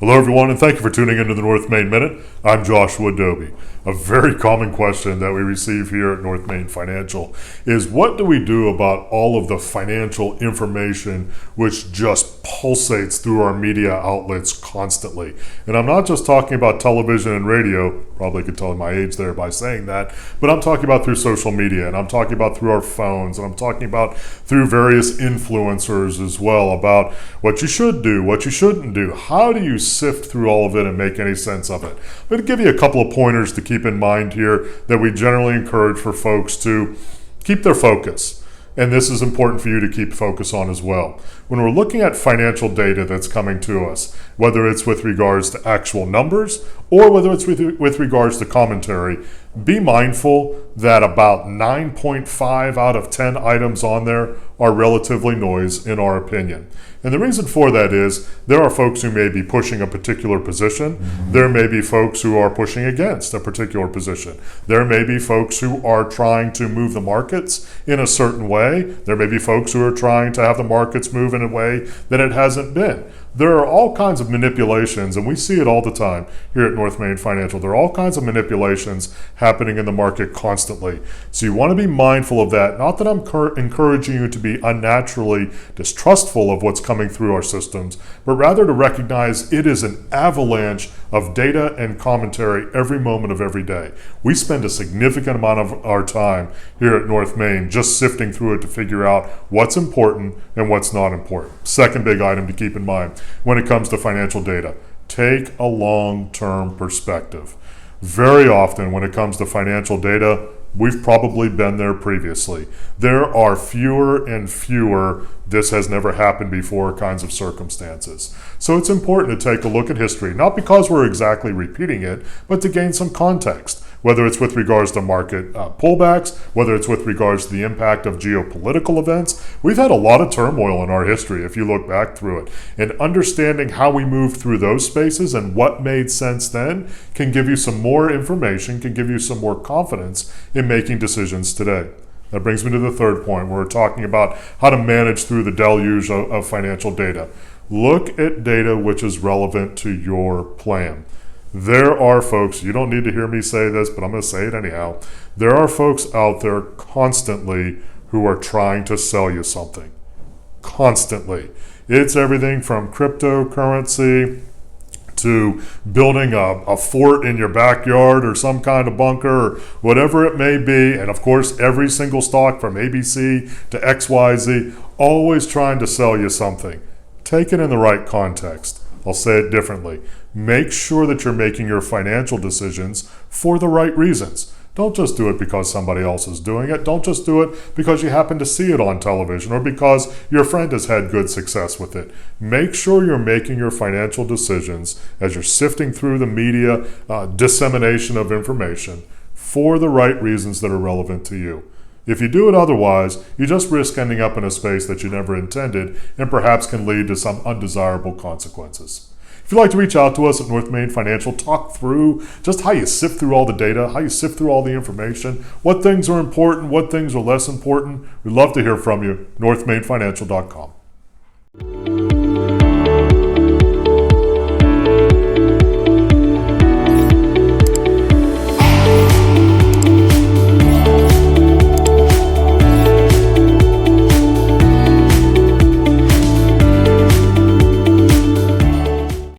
Hello everyone, and thank you for tuning into the North Main Minute. I'm Joshua Doby. A very common question that we receive here at North Main Financial is, what do we do about all of the financial information which just pulsates through our media outlets constantly? And I'm not just talking about television and radio, probably could tell my age there by saying that, but I'm talking about through social media, and I'm talking about through our phones, and I'm talking about through various influencers as well, about what you should do, what you shouldn't do. How do you sift through all of it and make any sense of it? I'm going to give you a couple of pointers to keep in mind here that we generally encourage for folks to keep their focus. And this is important for you to keep focus on as well. When we're looking at financial data that's coming to us, whether it's with regards to actual numbers or whether it's with regards to commentary, be mindful that about 9.5 out of 10 items on there are relatively noise, in our opinion. And the reason for that is there are folks who may be pushing a particular position. There may be folks who are pushing against a particular position. There may be folks who are trying to move the markets in a certain way. There may be folks who are trying to have the markets move in a way that it hasn't been. There are all kinds of manipulations, and we see it all the time here at North Main Financial. There are all kinds of manipulations happening in the market constantly. So you want to be mindful of that. Not that I'm encouraging you to be unnaturally distrustful of what's coming through our systems, but rather to recognize it is an avalanche of data and commentary every moment of every day. We spend a significant amount of our time here at North Main just sifting through it to figure out what's important and what's not important. Second big item to keep in mind when it comes to financial data: take a long-term perspective. Very often when it comes to financial data, we've probably been there previously. There are fewer and fewer "this has never happened before" kinds of circumstances. So it's important to take a look at history, not because we're exactly repeating it, but to gain some context, whether it's with regards to market pullbacks, whether it's with regards to the impact of geopolitical events. We've had a lot of turmoil in our history if you look back through it. And understanding how we moved through those spaces and what made sense then can give you some more information, can give you some more confidence in making decisions today. That brings me to the third point, where we're talking about how to manage through the deluge of financial data. Look at data which is relevant to your plan. There are folks, you don't need to hear me say this, but I'm going to say it anyhow. There are folks out there constantly who are trying to sell you something. Constantly. It's everything from cryptocurrency to building a fort in your backyard or some kind of bunker or whatever it may be. And of course, every single stock from ABC to XYZ, always trying to sell you something. Take it in the right context. I'll say it differently. Make sure that you're making your financial decisions for the right reasons. Don't just do it because somebody else is doing it. Don't just do it because you happen to see it on television or because your friend has had good success with it. Make sure you're making your financial decisions as you're sifting through the media dissemination of information for the right reasons that are relevant to you. If you do it otherwise, you just risk ending up in a space that you never intended and perhaps can lead to some undesirable consequences. If you'd like to reach out to us at North Main Financial, talk through just how you sift through all the data, how you sift through all the information, what things are important, what things are less important, we'd love to hear from you. NorthMainFinancial.com.